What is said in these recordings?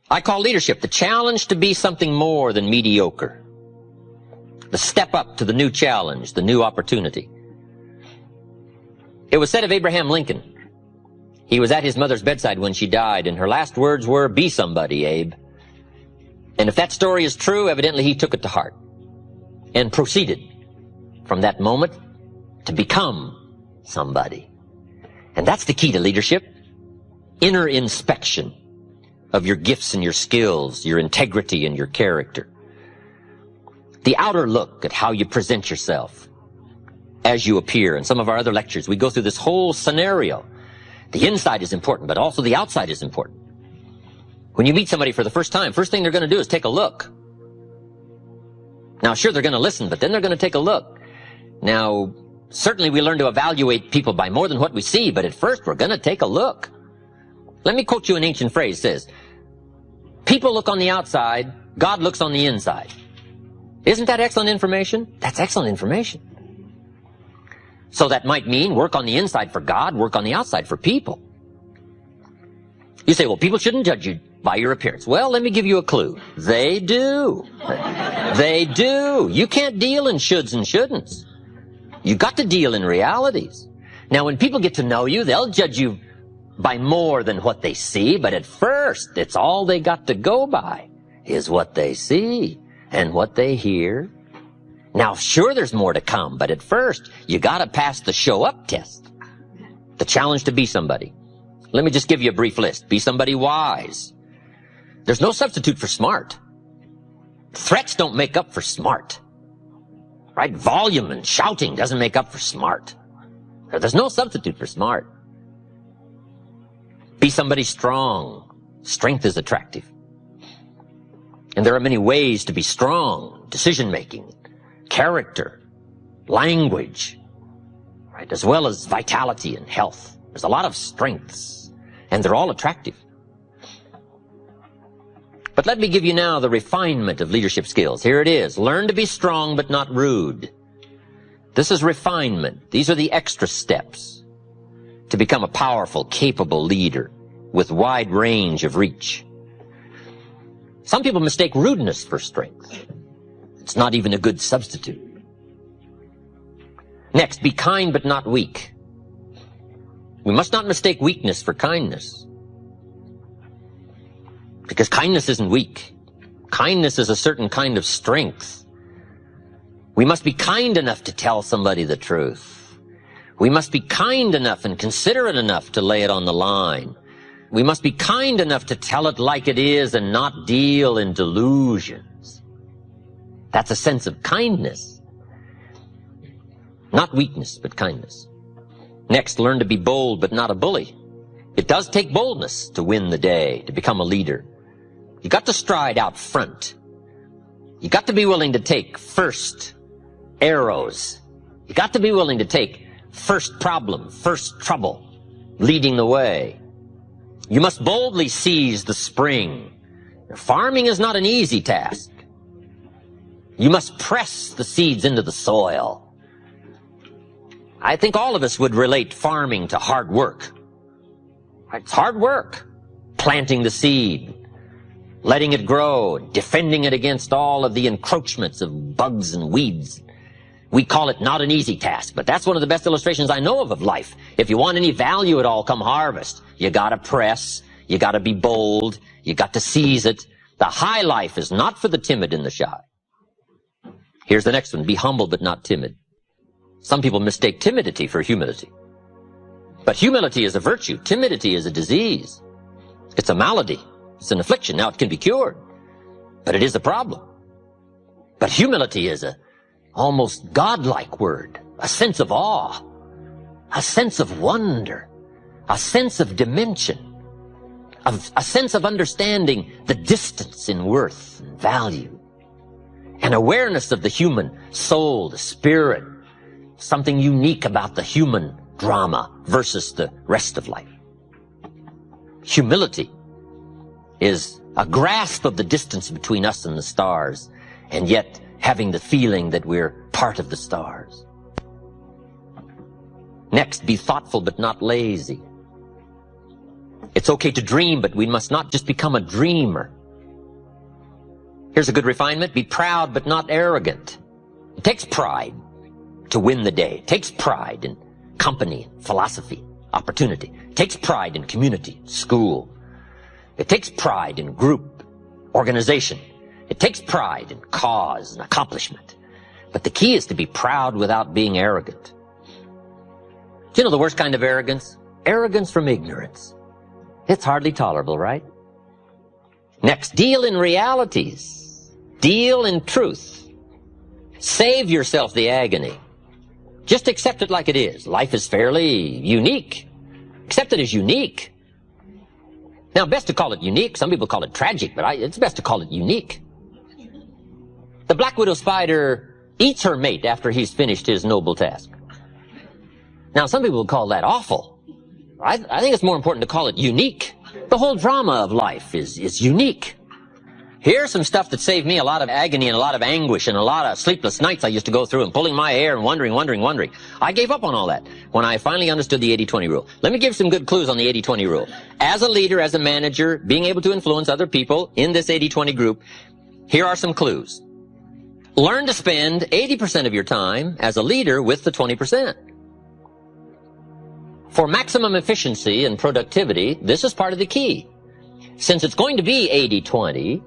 I call leadership the challenge to be something more than mediocre. The step up to the new challenge, the new opportunity. It was said of Abraham Lincoln, he was at his mother's bedside when she died, and her last words were, "Be somebody, Abe." And if that story is true, evidently he took it to heart and proceeded from that moment to become somebody. And that's the key to leadership. Inner inspection of your gifts and your skills, your integrity and your character. The outer look at how you present yourself as you appear. In some of our other lectures, we go through this whole scenario. The inside is important, but also the outside is important. When you meet somebody for the first time, first thing they're going to do is take a look. Now, sure, they're going to listen, but then they're going to take a look. Now, certainly we learn to evaluate people by more than what we see, but at first we're going to take a look. Let me quote you an ancient phrase. It says, "People look on the outside, God looks on the inside." Isn't that excellent information? That's excellent information. So that might mean work on the inside for God, work on the outside for people. You say, well, people shouldn't judge you by your appearance. Well, let me give you a clue. They do. They do. You can't deal in shoulds and shouldn'ts. You got to deal in realities. Now, when people get to know you, they'll judge you by more than what they see, but at first, it's all they got to go by is what they see and what they hear. Now, sure, there's more to come, but at first, you got to pass the show up test, the challenge to be somebody. Let me just give you a brief list. Be somebody wise. There's no substitute for smart. Threats don't make up for smart. Right? Volume and shouting doesn't make up for smart. There's no substitute for smart. Be somebody strong. Strength is attractive. And there are many ways to be strong. Decision-making, character, language, right? As well as vitality and health. There's a lot of strengths, and they're all attractive. But let me give you now the refinement of leadership skills. Here it is. Learn to be strong but not rude. This is refinement. These are the extra steps to become a powerful, capable leader with wide range of reach. Some people mistake rudeness for strength. It's not even a good substitute. Next, be kind but not weak. We must not mistake weakness for kindness. Because kindness isn't weak. Kindness is a certain kind of strength. We must be kind enough to tell somebody the truth. We must be kind enough and considerate enough to lay it on the line. We must be kind enough to tell it like it is and not deal in delusions. That's a sense of kindness. Not weakness, but kindness. Next, learn to be bold but not a bully. It does take boldness to win the day, to become a leader. You got to stride out front. You got to be willing to take first arrows. You got to be willing to take first problem, first trouble, leading the way. You must boldly seize the spring. Farming is not an easy task. You must press the seeds into the soil. I think all of us would relate farming to hard work. It's hard work. Planting the seed, letting it grow, defending it against all of the encroachments of bugs and weeds. We call it not an easy task, but that's one of the best illustrations I know of life. If you want any value at all come harvest, you gotta press, you gotta be bold, you got to seize it. The high life is not for the timid and the shy. Here's the next one. Be humble but not timid. Some people mistake timidity for humility. But humility is a virtue. Timidity is a disease. It's a malady. It's an affliction. Now, it can be cured, but it is a problem. But humility is a almost godlike word, a sense of awe, a sense of wonder, a sense of dimension, a sense of understanding the distance in worth and value, an awareness of the human soul, the spirit, something unique about the human drama versus the rest of life. Humility is a grasp of the distance between us and the stars, and yet having the feeling that we're part of the stars. Next, be thoughtful but not lazy. It's okay to dream, but we must not just become a dreamer. Here's a good refinement. Be proud but not arrogant. It takes pride to win the day. It takes pride in company, philosophy, opportunity. It takes pride in community, school. It takes pride in group, organization. It takes pride in cause and accomplishment. But the key is to be proud without being arrogant. Do you know the worst kind of arrogance? Arrogance from ignorance. It's hardly tolerable, right? Next, deal in realities. Deal in truth. Save yourself the agony. Just accept it like it is. Life is fairly unique. Accept it as unique. Now, best to call it unique. Some people call it tragic, but it's best to call it unique. The black widow spider eats her mate after he's finished his noble task. Now, some people would call that awful. I think it's more important to call it unique. The whole drama of life is unique. Here's some stuff that saved me a lot of agony and a lot of anguish and a lot of sleepless nights I used to go through and pulling my hair and wondering. I gave up on all that when I finally understood the 80-20 rule. Let me give some good clues on the 80-20 rule. As a leader, as a manager, being able to influence other people in this 80-20 group, here are some clues. Learn to spend 80% of your time as a leader with the 20%. For maximum efficiency and productivity, this is part of the key. Since it's going to be 80-20,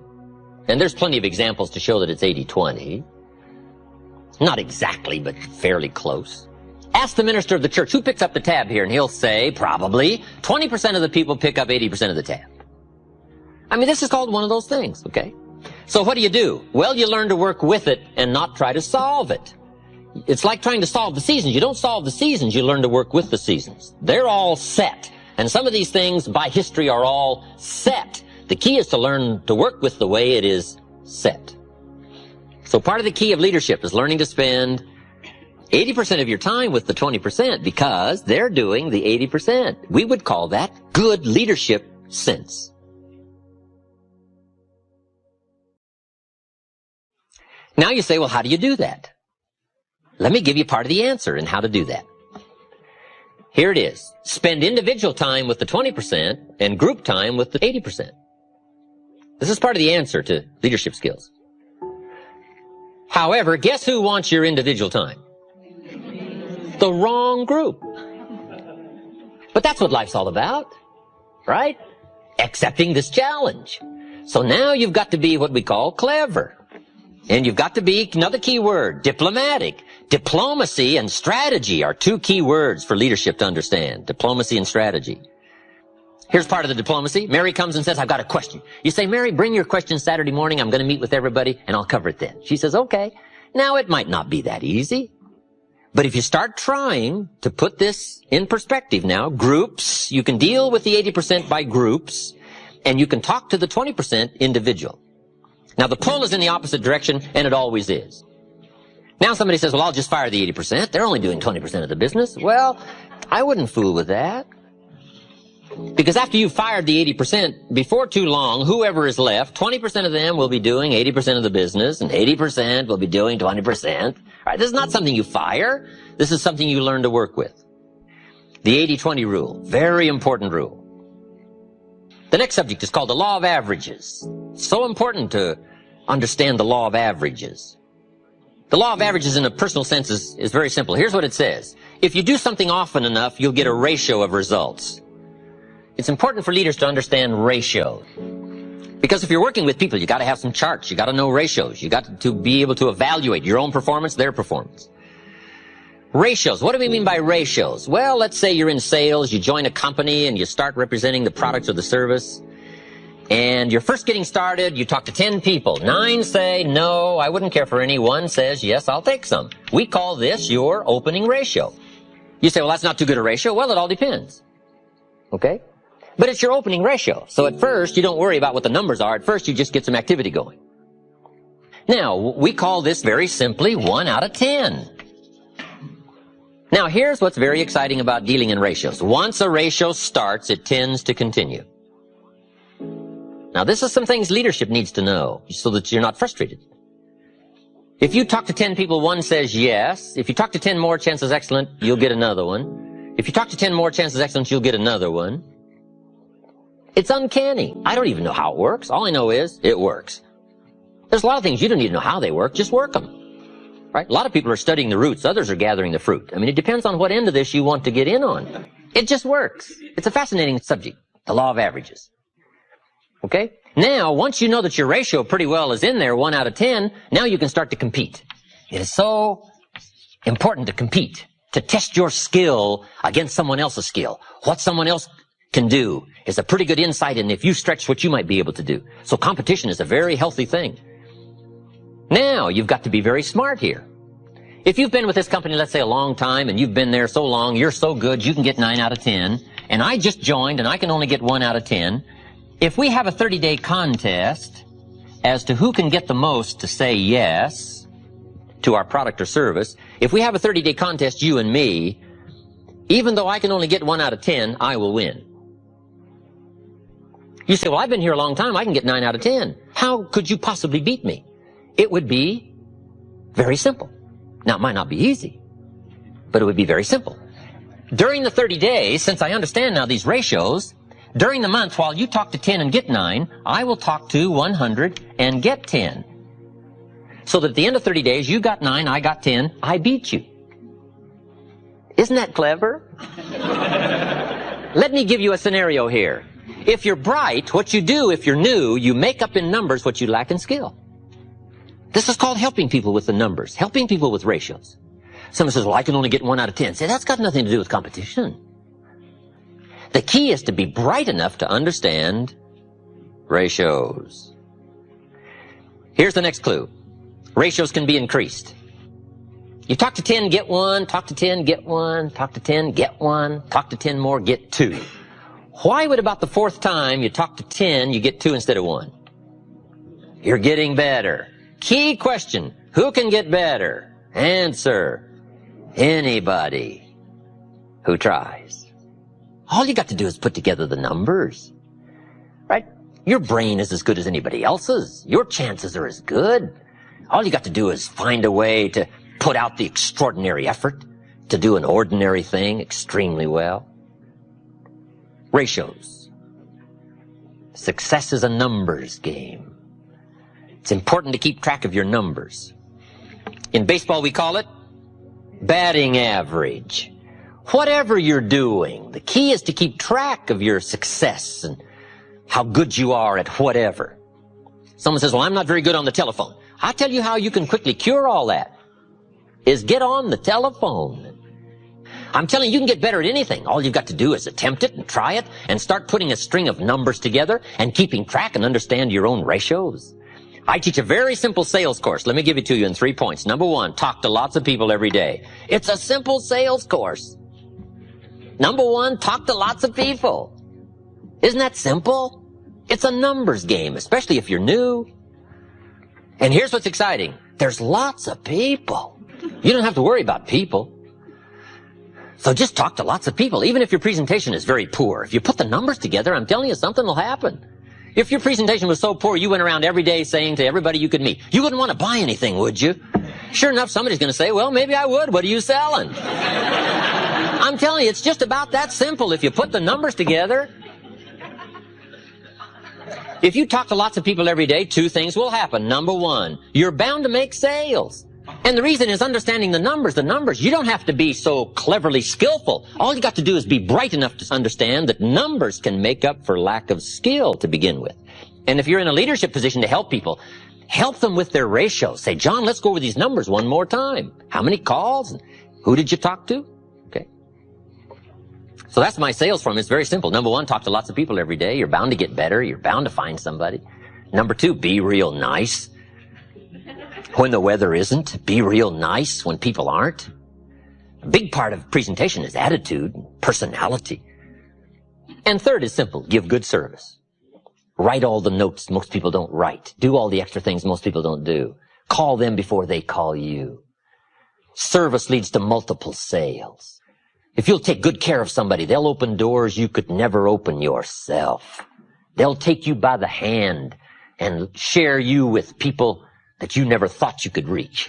and there's plenty of examples to show that it's 80-20, not exactly, but fairly close. Ask the minister of the church, who picks up the tab here? And he'll say, probably, 20% of the people pick up 80% of the tab. I mean, this is called one of those things, okay? So what do? Well, you learn to work with it and not try to solve it. It's like trying to solve the seasons. You don't solve the seasons, you learn to work with the seasons. They're all set. And some of these things by history are all set. The key is to learn to work with the way it is set. So part of the key of leadership is learning to spend 80% of your time with the 20% because they're doing the 80%. We would call that good leadership sense. Now you say, well, how do you do that? Let me give you part of the answer in how to do that. Here it is. Spend individual time with the 20% and group time with the 80%. This is part of the answer to leadership skills. However, guess who wants your individual time? The wrong group. But that's what life's all about, right? Accepting this challenge. So now you've got to be what we call clever. And you've got to be, another key word, diplomatic. Diplomacy and strategy are two key words for leadership to understand. Diplomacy and strategy. Here's part of the diplomacy. Mary comes and says, I've got a question. You say, Mary, bring your question Saturday morning. I'm going to meet with everybody and I'll cover it then. She says, okay. Now, it might not be that easy. But if you start trying to put this in perspective now, groups, you can deal with the 80% by groups and you can talk to the 20% individual. Now, the pull is in the opposite direction, and it always is. Now somebody says, well, I'll just fire the 80%. They're only doing 20% of the business. Well, I wouldn't fool with that. Because after you've fired the 80%, before too long, whoever is left, 20% of them will be doing 80% of the business, and 80% will be doing 20%. All right, this is not something you fire. This is something you learn to work with. The 80-20 rule, very important rule. The next subject is called the law of averages. So important to understand the law of averages. The law of averages in a personal sense is very simple. Here's what it says. If you do something often enough, you'll get a ratio of results. It's important for leaders to understand ratios. Because if you're working with people, you got to have some charts. You got to know ratios. You got to be able to evaluate your own performance, their performance. Ratios. What do we mean by ratios? Well, let's say you're in sales, you join a company and you start representing the product or the service. And you're first getting started, you talk to 10 people. 9 say, no, I wouldn't care for any. 1 says, yes, I'll take some. We call this your opening ratio. You say, well, that's not too good a ratio. Well, it all depends. Okay? But it's your opening ratio. So at first, you don't worry about what the numbers are. At first, you just get some activity going. Now, we call this very simply 1 out of 10. Now, here's what's very exciting about dealing in ratios. Once a ratio starts, it tends to continue. Now, this is some things leadership needs to know so that you're not frustrated. If you talk to 10 people, 1 says yes. If you talk to 10 more, chances excellent, you'll get another one. If you talk to 10 more, chances excellent, you'll get another one. It's uncanny. I don't even know how it works. All I know is it works. There's a lot of things you don't need to know how they work, just work them. Right? A lot of people are studying the roots, others are gathering the fruit. I mean, it depends on what end of this you want to get in on. It just works. It's a fascinating subject, the law of averages. Okay? Now, once you know that your ratio pretty well is in there, 1 out of 10, now you can start to compete. It is so important to compete, to test your skill against someone else's skill. What someone else can do is a pretty good insight in if you stretch what you might be able to do. So competition is a very healthy thing. Now, you've got to be very smart here. If you've been with this company, let's say a long time, and you've been there so long, you're so good, you can get 9 out of 10, and I just joined and I can only get 1 out of 10, if we have a 30-day contest as to who can get the most to say yes to our product or service, if we have a 30-day contest, you and me, even though I can only get 1 out of 10, I will win. You say, well, I've been here a long time, I can get 9 out of 10. How could you possibly beat me? It would be very simple. Now, it might not be easy, but it would be very simple. During the 30 days, since I understand now these ratios, during the month, while you talk to 10 and get 9, I will talk to 100 and get 10. So that at the end of 30 days, you got 9, I got 10, I beat you. Isn't that clever? Let me give you a scenario here. If you're bright, what you do if you're new, you make up in numbers what you lack in skill. This is called helping people with the numbers, helping people with ratios. Someone says, well, I can only get 1 out of 10. Say, that's got nothing to do with competition. The key is to be bright enough to understand ratios. Here's the next clue. Ratios can be increased. You talk to 10, get 1, talk to 10, get 1, talk to 10, get 1, talk to 10 more, get 2. Why would about the 4th time you talk to 10, you get 2 instead of 1? You're getting better. Key question, who can get better? Answer, anybody who tries. All you got to do is put together the numbers, right? Your brain is as good as anybody else's. Your chances are as good. All you got to do is find a way to put out the extraordinary effort to do an ordinary thing extremely well. Ratios. Success is a numbers game. It's important to keep track of your numbers. In baseball, we call it batting average. Whatever you're doing, the key is to keep track of your success and how good you are at whatever. Someone says, well, I'm not very good on the telephone. I'll tell you how you can quickly cure all that, is get on the telephone. I'm telling you, you can get better at anything. All you've got to do is attempt it and try it and start putting a string of numbers together and keeping track and understand your own ratios. I teach a very simple sales course. Let me give it to you in 3 points. Number 1, talk to lots of people every day. It's a simple sales course. Number 1, talk to lots of people. Isn't that simple? It's a numbers game, especially if you're new. And here's what's exciting. There's lots of people. You don't have to worry about people. So just talk to lots of people, even if your presentation is very poor. If you put the numbers together, I'm telling you, something will happen. If your presentation was so poor you went around every day saying to everybody you could meet, you wouldn't want to buy anything, would you? Sure enough, somebody's going to say, well, maybe I would. What are you selling? I'm telling you, it's just about that simple. If you put the numbers together, if you talk to lots of people every day, 2 things will happen. Number 1, you're bound to make sales. And the reason is understanding the numbers. The numbers, you don't have to be so cleverly skillful. All you got to do is be bright enough to understand that numbers can make up for lack of skill to begin with. And if you're in a leadership position to help people, help them with their ratios. Say, John, let's go over these numbers one more time. How many calls? Who did you talk to? Okay. So that's my sales form. It's very simple. Number 1, talk to lots of people every day. You're bound to get better. You're bound to find somebody. Number 2, be real nice. When the weather isn't, be real nice when people aren't. A big part of presentation is attitude, personality. And 3rd is simple, give good service. Write all the notes most people don't write. Do all the extra things most people don't do. Call them before they call you. Service leads to multiple sales. If you'll take good care of somebody, they'll open doors you could never open yourself. They'll take you by the hand and share you with people that you never thought you could reach.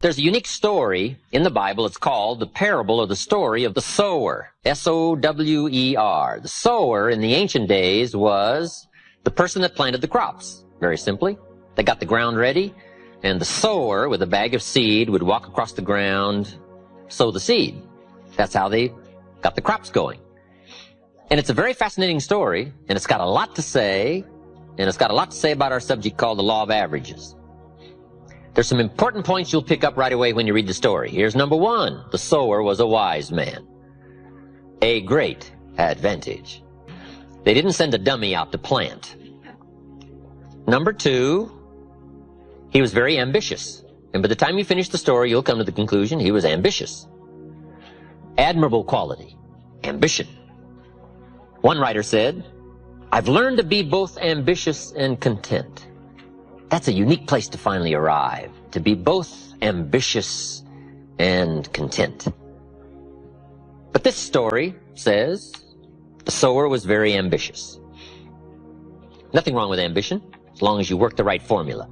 There's a unique story in the Bible. It's called the parable or the story of the sower. S-O-W-E-R. The sower in the ancient days was the person that planted the crops, very simply. They got the ground ready, and the sower with a bag of seed would walk across the ground, sow the seed. That's how they got the crops going. And it's a very fascinating story, and it's got a lot to say, and it's got a lot to say about our subject called the law of averages. There's some important points you'll pick up right away when you read the story. Here's number one. The sower was a wise man. A great advantage. They didn't send a dummy out to plant. Number two, he was very ambitious. And by the time you finish the story, you'll come to the conclusion he was ambitious. Admirable quality. Ambition. One writer said, I've learned to be both ambitious and content. That's a unique place to finally arrive, to be both ambitious and content. But this story says the sower was very ambitious. Nothing wrong with ambition, as long as you work the right formula.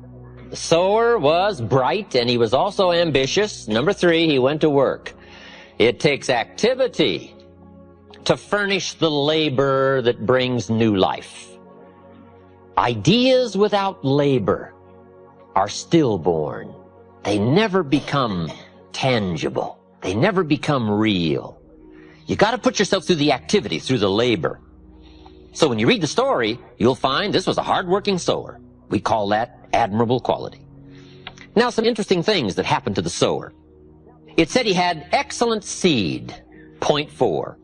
The sower was bright, and he was also ambitious. Number three, he went to work. It takes activity to furnish the labor that brings new life. Ideas without labor are stillborn. They never become tangible. They never become real. You got to put yourself through the activity, through the labor. So when you read the story, you'll find this was a hard-working sower. We call that admirable quality. Now, some interesting things that happened to the sower. It said he had excellent seed, point 4.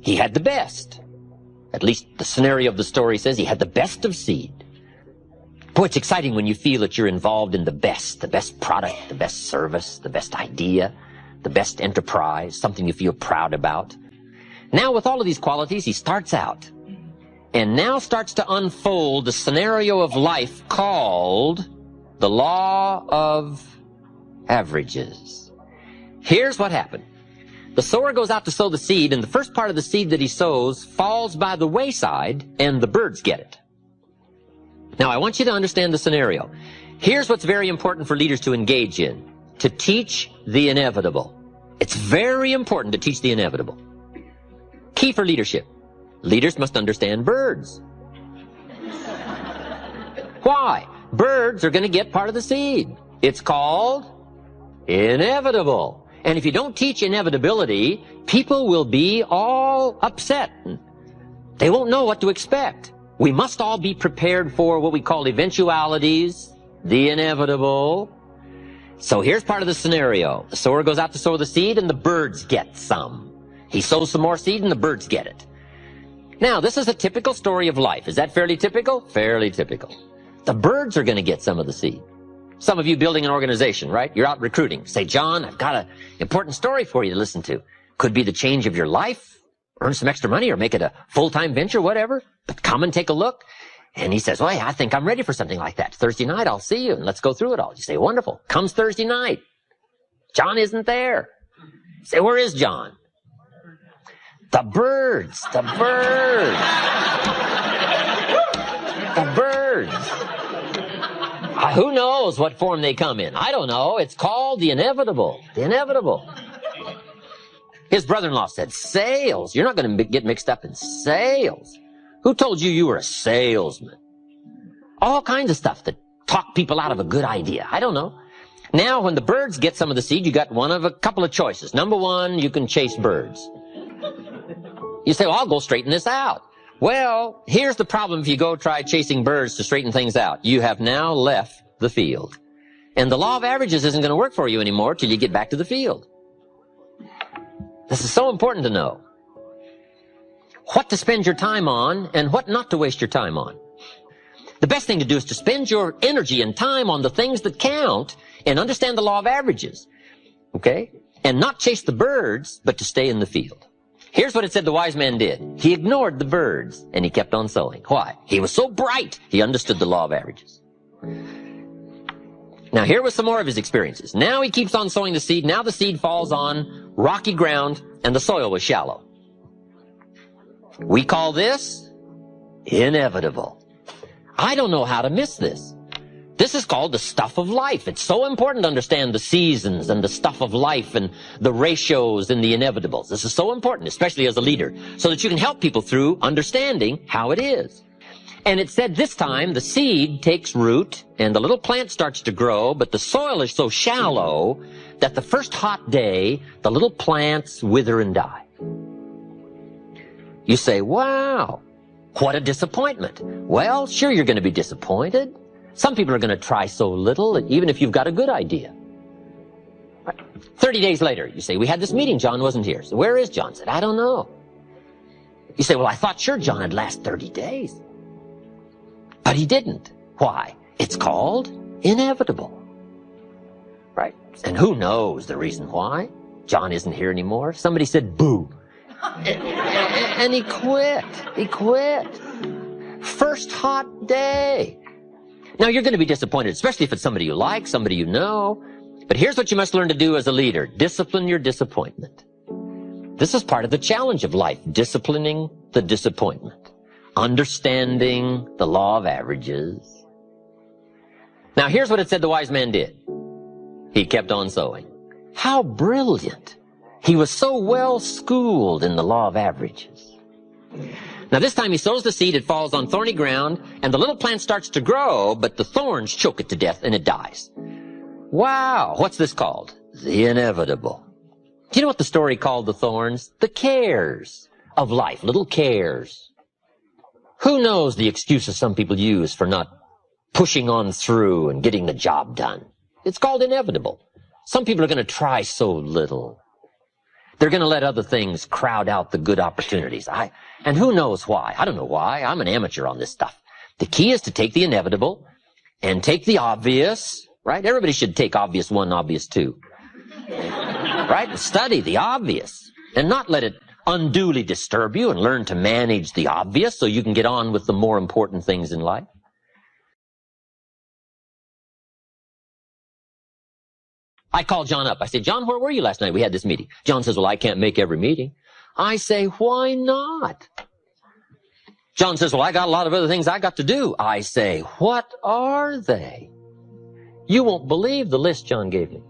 He had the best. At least the scenario of the story says he had the best of seed. Boy, it's exciting when you feel that you're involved in the best product, the best service, the best idea, the best enterprise, something you feel proud about. Now, with all of these qualities, he starts out and now starts to unfold the scenario of life called the law of averages. Here's what happened. The sower goes out to sow the seed, and the first part of the seed that he sows falls by the wayside, and the birds get it. Now, I want you to understand the scenario. Here's what's very important for leaders to engage in: to teach the inevitable. It's very important to teach the inevitable. Key for leadership. Leaders must understand birds. Why? Birds are going to get part of the seed. It's called inevitable. And if you don't teach inevitability, people will be all upset. They won't know what to expect. We must all be prepared for what we call eventualities, the inevitable. So here's part of the scenario. The sower goes out to sow the seed, and the birds get some. He sows some more seed, and the birds get it. Now, this is a typical story of life. Is that fairly typical? Fairly typical. The birds are going to get some of the seed. Some of you building an organization, right? You're out recruiting. Say, John, I've got an important story for you to listen to. Could be the change of your life, earn some extra money, or make it a full-time venture, whatever. But come and take a look. And he says, well, I think I'm ready for something like that. Thursday night, I'll see you, and let's go through it all. You say, wonderful. Comes Thursday night. John isn't there. You say, where is John? The birds. The birds. The birds. Who knows what form they come in? I don't know. It's called the inevitable. The inevitable. His brother-in-law said, sales? You're not going to get mixed up in sales. Who told you you were a salesman? All kinds of stuff that talk people out of a good idea. I don't know. Now, when the birds get some of the seed, you got one of a couple of choices. Number one, you can chase birds. You say, well, I'll go straighten this out. Well, here's the problem if you go try chasing birds to straighten things out. You have now left the field. And the law of averages isn't going to work for you anymore till you get back to the field. This is so important to know. What to spend your time on and what not to waste your time on. The best thing to do is to spend your energy and time on the things that count and understand the law of averages. Okay? And not chase the birds, but to stay in the field. Here's what it said the wise man did. He ignored the birds, and he kept on sowing. Why? He was so bright, he understood the law of averages. Now, here was some more of his experiences. Now he keeps on sowing the seed. Now the seed falls on rocky ground, and the soil was shallow. We call this inevitable. I don't know how to miss this. This is called the stuff of life. It's so important to understand the seasons and the stuff of life and the ratios and the inevitables. This is so important, especially as a leader, so that you can help people through understanding how it is. And it said this time the seed takes root and the little plant starts to grow, but the soil is so shallow that the first hot day, the little plants wither and die. You say, wow, what a disappointment. Well, sure, you're going to be disappointed. Some people are going to try so little, even if you've got a good idea. 30 days later, you say, we had this meeting, John wasn't here. So where is John? I said, I don't know. You say, well, I thought sure John would last 30 days. But he didn't. Why? It's called inevitable. Right? And who knows the reason why? John isn't here anymore. Somebody said, boo. And he quit. He quit. First hot day. Now, you're going to be disappointed, especially if it's somebody you like, somebody you know. But here's what you must learn to do as a leader. Discipline your disappointment. This is part of the challenge of life, disciplining the disappointment, understanding the law of averages. Now, here's what it said the wise man did. He kept on sowing. How brilliant. He was so well schooled in the law of averages. Now this time he sows the seed, it falls on thorny ground, and the little plant starts to grow, but the thorns choke it to death and it dies. Wow, what's this called? The inevitable. Do you know what the story called the thorns? The cares of life, little cares. Who knows the excuses some people use for not pushing on through and getting the job done? It's called inevitable. Some people are going to try so little. They're going to let other things crowd out the good opportunities. And who knows why? I don't know why. I'm an amateur on this stuff. The key is to take the inevitable and take the obvious, right? Everybody should take obvious 1, obvious 2. Right? Study the obvious and not let it unduly disturb you, and learn to manage the obvious so you can get on with the more important things in life. I called John up. I said, John, where were you last night? We had this meeting. John says, well, I can't make every meeting. I say, why not? John says, well, I got a lot of other things I got to do. I say, what are they? You won't believe the list John gave me.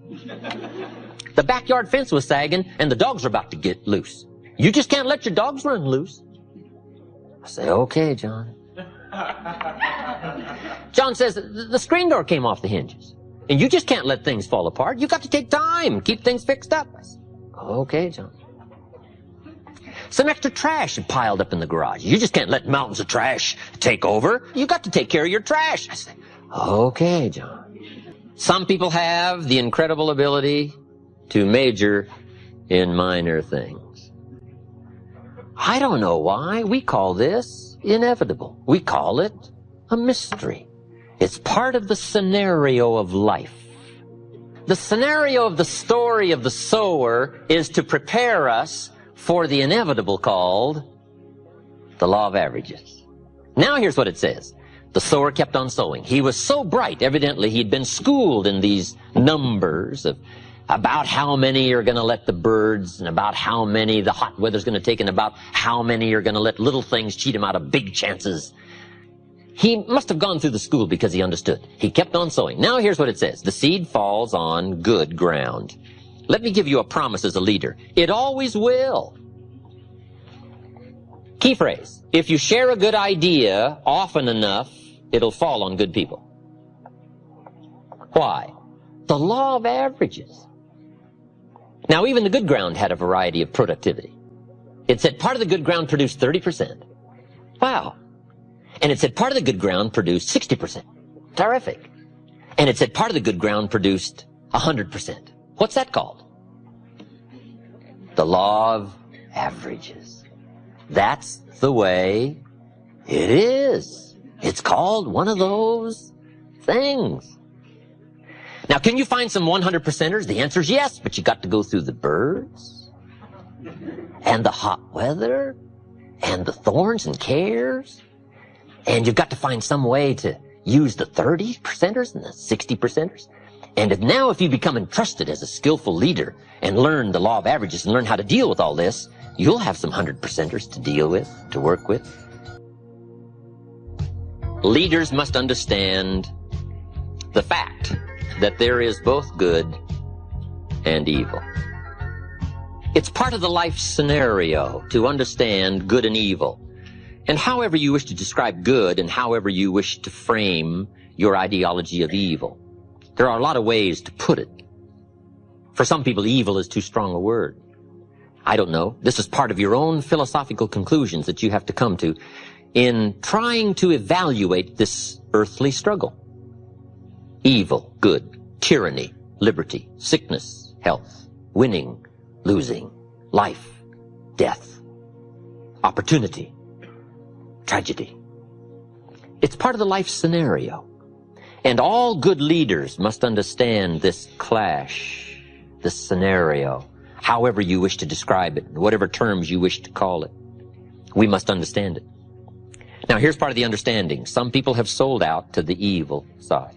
The backyard fence was sagging and the dogs are about to get loose. You just can't let your dogs run loose. I say, okay, John. John says, the screen door came off the hinges. And you just can't let things fall apart. You've got to take time, keep things fixed up. I said, okay, John. Some extra trash had piled up in the garage. You just can't let mountains of trash take over. You've got to take care of your trash. I said, okay, John. Some people have the incredible ability to major in minor things. I don't know why. We call this inevitable. We call it a mystery. It's part of the scenario of life. The scenario of the story of the sower is to prepare us for the inevitable called the law of averages. Now here's what it says. The sower kept on sowing. He was so bright, evidently he'd been schooled in these numbers of about how many are going to let the birds, and about how many the hot weather's going to take, and about how many are going to let little things cheat him out of big chances. He must have gone through the school because he understood. He kept on sowing. Now here's what it says. The seed falls on good ground. Let me give you a promise as a leader. It always will. Key phrase. If you share a good idea often enough, it'll fall on good people. Why? The law of averages. Now even the good ground had a variety of productivity. It said part of the good ground produced 30%. Wow. And it said part of the good ground produced 60%. Terrific. And it said part of the good ground produced 100%. What's that called? The law of averages. That's the way it is. It's called one of those things. Now, can you find some 100%ers? The answer is yes, but you got to go through the birds and the hot weather and the thorns and cares. And you've got to find some way to use the 30%ers and the 60%ers. And if you become entrusted as a skillful leader and learn the law of averages and learn how to deal with all this, you'll have some 100%ers to deal with, to work with. Leaders must understand the fact that there is both good and evil. It's part of the life scenario to understand good and evil. And however you wish to describe good and however you wish to frame your ideology of evil, there are a lot of ways to put it. For some people, evil is too strong a word. I don't know. This is part of your own philosophical conclusions that you have to come to in trying to evaluate this earthly struggle. Evil, good, tyranny, liberty, sickness, health, winning, losing, life, death, opportunity, tragedy. It's part of the life scenario. And all good leaders must understand this clash, this scenario, however you wish to describe it, whatever terms you wish to call it. We must understand it. Now, here's part of the understanding. Some people have sold out to the evil side.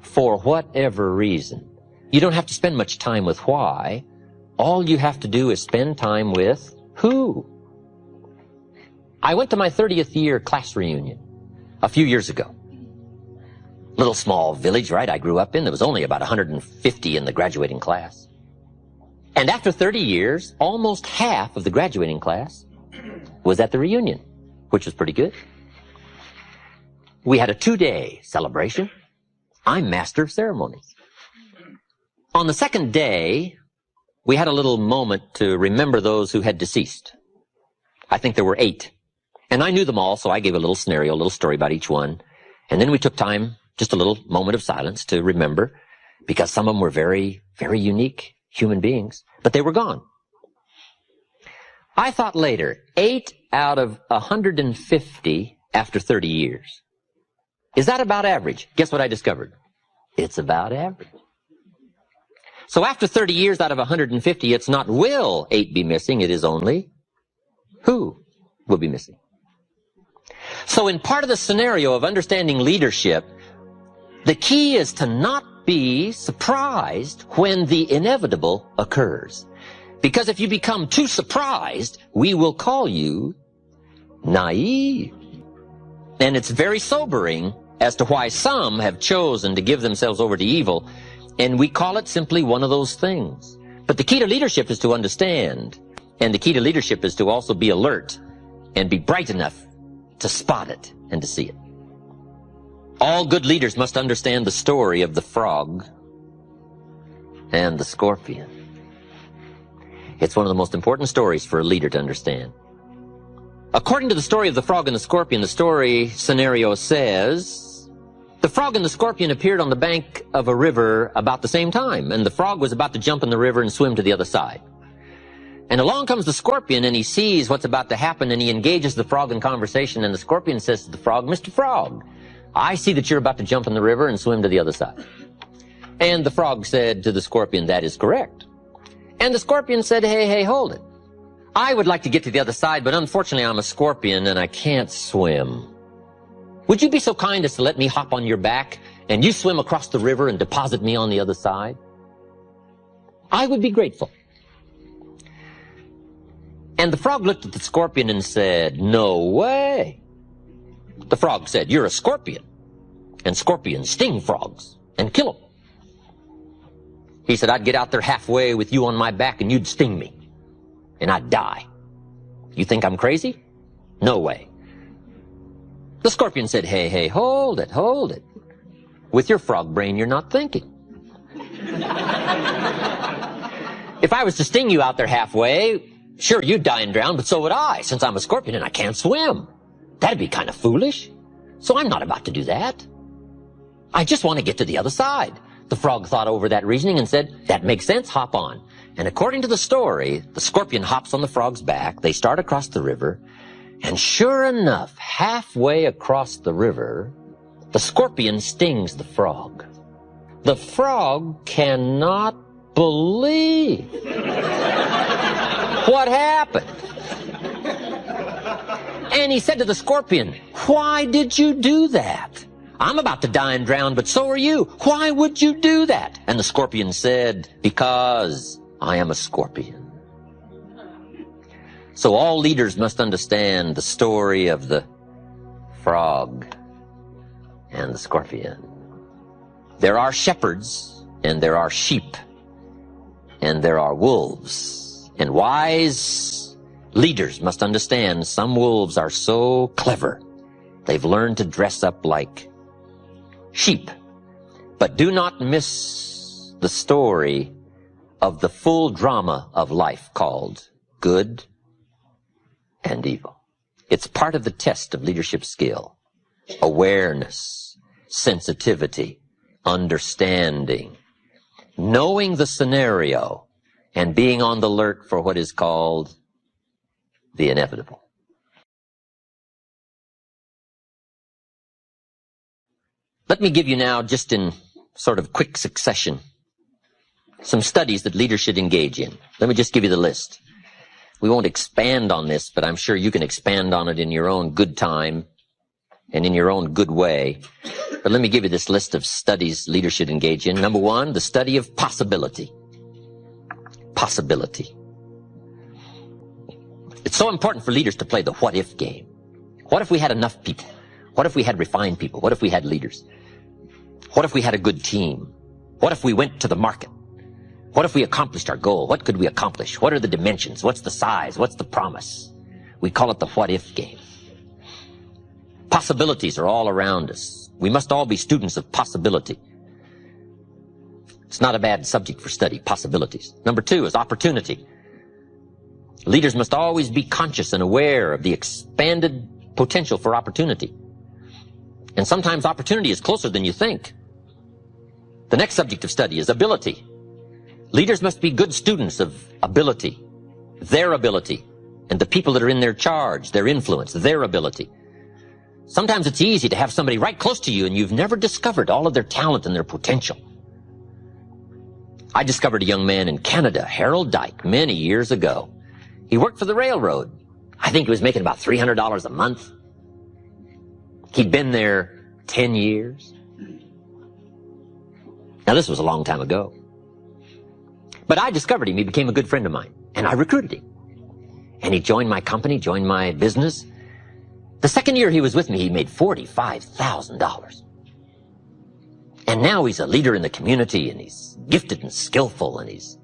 For whatever reason. You don't have to spend much time with why. All you have to do is spend time with who. I went to my 30th year class reunion a few years ago. Little small village, right, I grew up in. There was only about 150 in the graduating class. And after 30 years, almost half of the graduating class was at the reunion, which was pretty good. We had a 2-day celebration. I'm master of ceremonies. On the second day, we had a little moment to remember those who had deceased. I think there were 8. And I knew them all, so I gave a little scenario, a little story about each one. And then we took time, just a little moment of silence to remember, because some of them were very, very unique human beings, but they were gone. I thought later, 8 out of 150 after 30 years. Is that about average? Guess what I discovered? It's about average. So after 30 years out of 150, it's not will 8 be missing, it is only who will be missing. So in part of the scenario of understanding leadership, the key is to not be surprised when the inevitable occurs. Because if you become too surprised, we will call you naive. And it's very sobering as to why some have chosen to give themselves over to evil, and we call it simply one of those things. But the key to leadership is to understand, and the key to leadership is to also be alert and be bright enough to spot it and to see it. All good leaders must understand the story of the frog and the scorpion. It's one of the most important stories for a leader to understand. According to the story of the frog and the scorpion, the story scenario says, the frog and the scorpion appeared on the bank of a river about the same time, and the frog was about to jump in the river and swim to the other side. And along comes the scorpion, and he sees what's about to happen, and he engages the frog in conversation, and the scorpion says to the frog, Mr. Frog, I see that you're about to jump in the river and swim to the other side. And the frog said to the scorpion, that is correct. And the scorpion said, hey, hold it. I would like to get to the other side, but unfortunately I'm a scorpion and I can't swim. Would you be so kind as to let me hop on your back and you swim across the river and deposit me on the other side? I would be grateful. And the frog looked at the scorpion and said, no way. The frog said, you're a scorpion, and scorpions sting frogs and kill them. He said, I'd get out there halfway with you on my back and you'd sting me, and I'd die. You think I'm crazy? No way. The scorpion said, hey, hold it. With your frog brain, you're not thinking. If I was to sting you out there halfway, sure, you'd die and drown, but so would I, since I'm a scorpion and I can't swim. That'd be kind of foolish. So I'm not about to do that. I just want to get to the other side. The frog thought over that reasoning and said, that makes sense, hop on. And according to the story, the scorpion hops on the frog's back, they start across the river, and sure enough, halfway across the river, the scorpion stings the frog. The frog cannot believe what happened. And he said to the scorpion, why did you do that? I'm about to die and drown, but so are you. Why would you do that? And the scorpion said, because I am a scorpion. So all leaders must understand the story of the frog and the scorpion. There are shepherds, and there are sheep, and there are wolves. And wise leaders must understand some wolves are so clever, they've learned to dress up like sheep. But do not miss the story of the full drama of life called good and evil. It's part of the test of leadership skill. Awareness, sensitivity, understanding, knowing the scenario, and being on the alert for what is called the inevitable. Let me give you now, just in sort of quick succession, some studies that leaders should engage in. Let me just give you the list. We won't expand on this, but I'm sure you can expand on it in your own good time and in your own good way. But let me give you this list of studies leaders should engage in. Number one, the study of possibility. Possibility. It's so important for leaders to play the what-if game. What if we had enough people? What if we had refined people? What if we had leaders? What if we had a good team? What if we went to the market? What if we accomplished our goal? What could we accomplish? What are the dimensions? What's the size? What's the promise? We call it the what-if game. Possibilities are all around us. We must all be students of possibility. It's not a bad subject for study, possibilities. Number two is opportunity. Leaders must always be conscious and aware of the expanded potential for opportunity. And sometimes opportunity is closer than you think. The next subject of study is ability. Leaders must be good students of ability, their ability, and the people that are in their charge, their influence, their ability. Sometimes it's easy to have somebody right close to you and you've never discovered all of their talent and their potential. I discovered a young man in Canada, Harold Dyke, many years ago. He worked for the railroad. I think he was making about $300 a month. He'd been there 10 years. Now, this was a long time ago. But I discovered him. He became a good friend of mine. And I recruited him. And he joined my company, joined my business. The second year he was with me, he made $45,000. And now he's a leader in the community, and he's gifted and skillful, and he's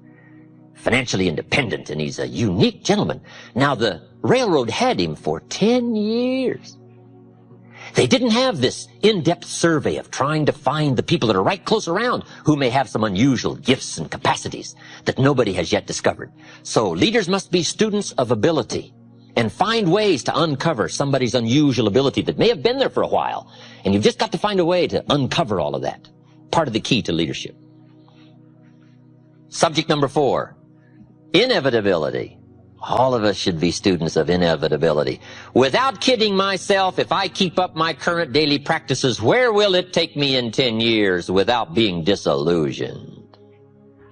financially independent, and he's a unique gentleman. Now, the railroad had him for 10 years. They didn't have this in-depth survey of trying to find the people that are right close around who may have some unusual gifts and capacities that nobody has yet discovered. So leaders must be students of ability and find ways to uncover somebody's unusual ability that may have been there for a while. And you've just got to find a way to uncover all of that. Part of the key to leadership. Subject number 4, inevitability. All of us should be students of inevitability. Without kidding myself, if I keep up my current daily practices, where will it take me in 10 years without being disillusioned?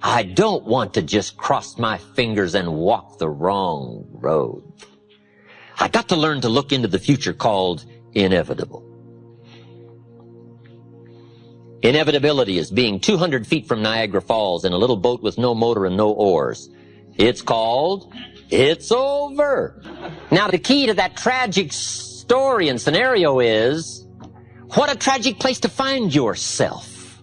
I don't want to just cross my fingers and walk the wrong road. I got to learn to look into the future called inevitable. Inevitability is being 200 feet from Niagara Falls in a little boat with no motor and no oars. It's called It's Over. Now, the key to that tragic story and scenario is, what a tragic place to find yourself.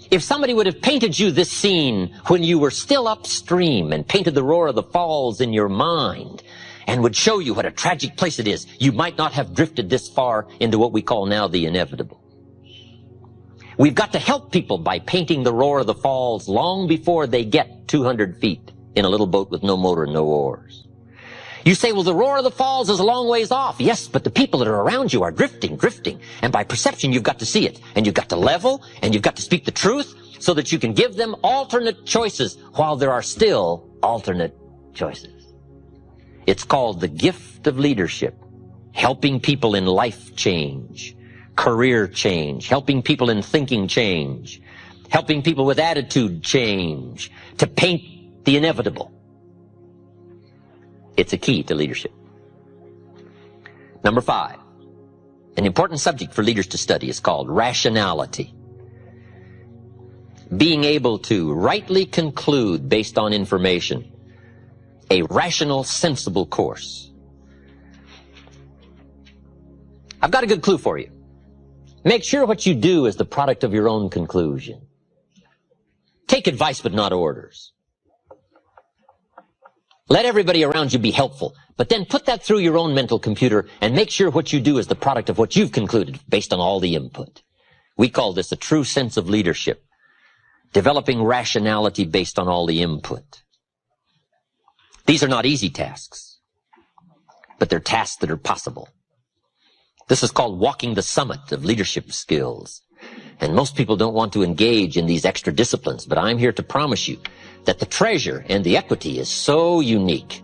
If somebody would have painted you this scene when you were still upstream and painted the roar of the falls in your mind and would show you what a tragic place it is, you might not have drifted this far into what we call now the inevitable. We've got to help people by painting the roar of the falls long before they get 200 feet in a little boat with no motor and no oars. You say, well, the roar of the falls is a long ways off. Yes, but the people that are around you are drifting. And by perception, you've got to see it. And you've got to level, and you've got to speak the truth so that you can give them alternate choices while there are still alternate choices. It's called the gift of leadership, helping people in life change, career change, helping people in thinking change, helping people with attitude change, to paint the inevitable. It's a key to leadership. Number 5, an important subject for leaders to study is called rationality. Being able to rightly conclude based on information. A rational, sensible course. I've got a good clue for you. Make sure what you do is the product of your own conclusion. Take advice but not orders. Let everybody around you be helpful, but then put that through your own mental computer and make sure what you do is the product of what you've concluded based on all the input. We call this a true sense of leadership, developing rationality based on all the input. These are not easy tasks, but they're tasks that are possible. This is called walking the summit of leadership skills. And most people don't want to engage in these extra disciplines, but I'm here to promise you that the treasure and the equity is so unique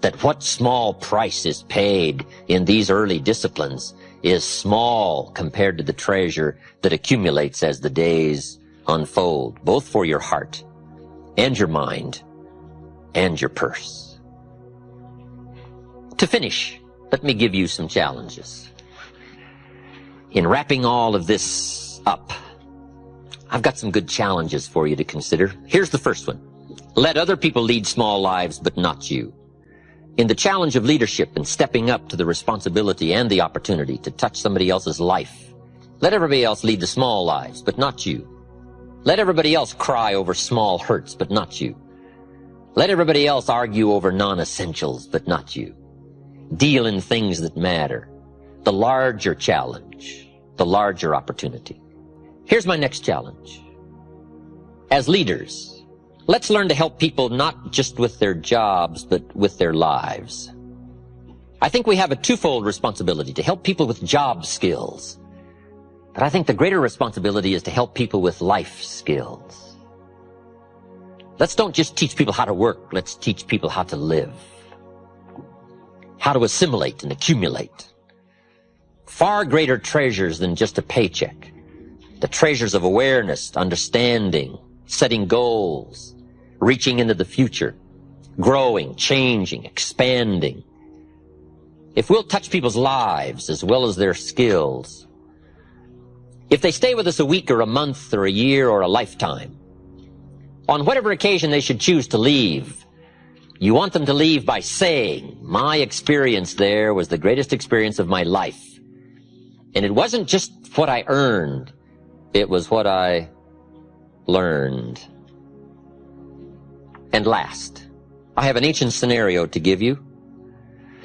that what small price is paid in these early disciplines is small compared to the treasure that accumulates as the days unfold, both for your heart and your mind and your purse. To finish, let me give you some challenges. In wrapping all of this up, I've got some good challenges for you to consider. Here's the first one. Let other people lead small lives, but not you. In the challenge of leadership and stepping up to the responsibility and the opportunity to touch somebody else's life, let everybody else lead the small lives, but not you. Let everybody else cry over small hurts, but not you. Let everybody else argue over non-essentials, but not you. Deal in things that matter. The larger challenge, the larger opportunity. Here's my next challenge. As leaders, let's learn to help people not just with their jobs, but with their lives. I think we have a twofold responsibility to help people with job skills. But I think the greater responsibility is to help people with life skills. Let's don't just teach people how to work, let's teach people how to live. How to assimilate and accumulate. Far greater treasures than just a paycheck. The treasures of awareness, understanding, setting goals, reaching into the future, growing, changing, expanding. If we'll touch people's lives as well as their skills, if they stay with us a week or a month or a year or a lifetime, on whatever occasion they should choose to leave, you want them to leave by saying, my experience there was the greatest experience of my life. And it wasn't just what I earned, it was what I learned. And last, I have an ancient scenario to give you.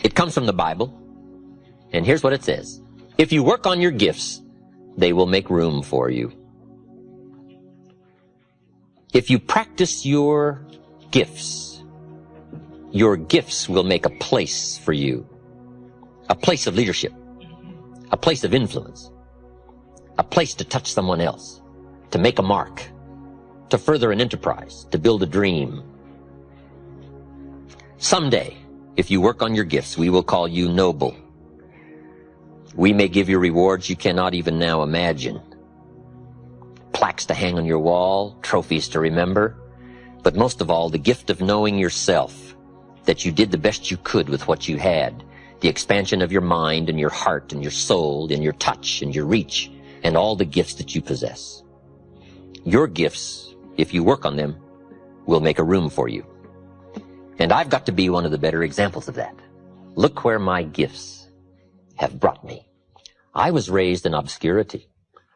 It comes from the Bible, and here's what it says. If you work on your gifts, they will make room for you. If you practice your gifts will make a place for you. A place of leadership. A place of influence. A place to touch someone else. To make a mark. To further an enterprise. To build a dream. Someday, if you work on your gifts, we will call you noble. We may give you rewards you cannot even now imagine. Plaques to hang on your wall, trophies to remember, but most of all, the gift of knowing yourself, that you did the best you could with what you had, the expansion of your mind and your heart and your soul and your touch and your reach and all the gifts that you possess. Your gifts, if you work on them, will make a room for you. And I've got to be one of the better examples of that. Look where my gifts have brought me. I was raised in obscurity,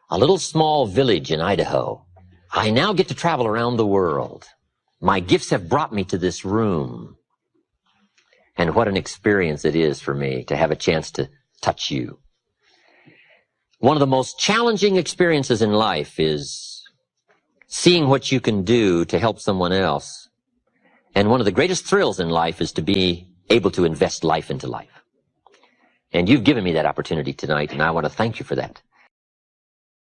a little small village in Idaho. I now get to travel around the world. My gifts have brought me to this room. And what an experience it is for me to have a chance to touch you. One of the most challenging experiences in life is seeing what you can do to help someone else. And one of the greatest thrills in life is to be able to invest life into life. And you've given me that opportunity tonight, and I want to thank you for that.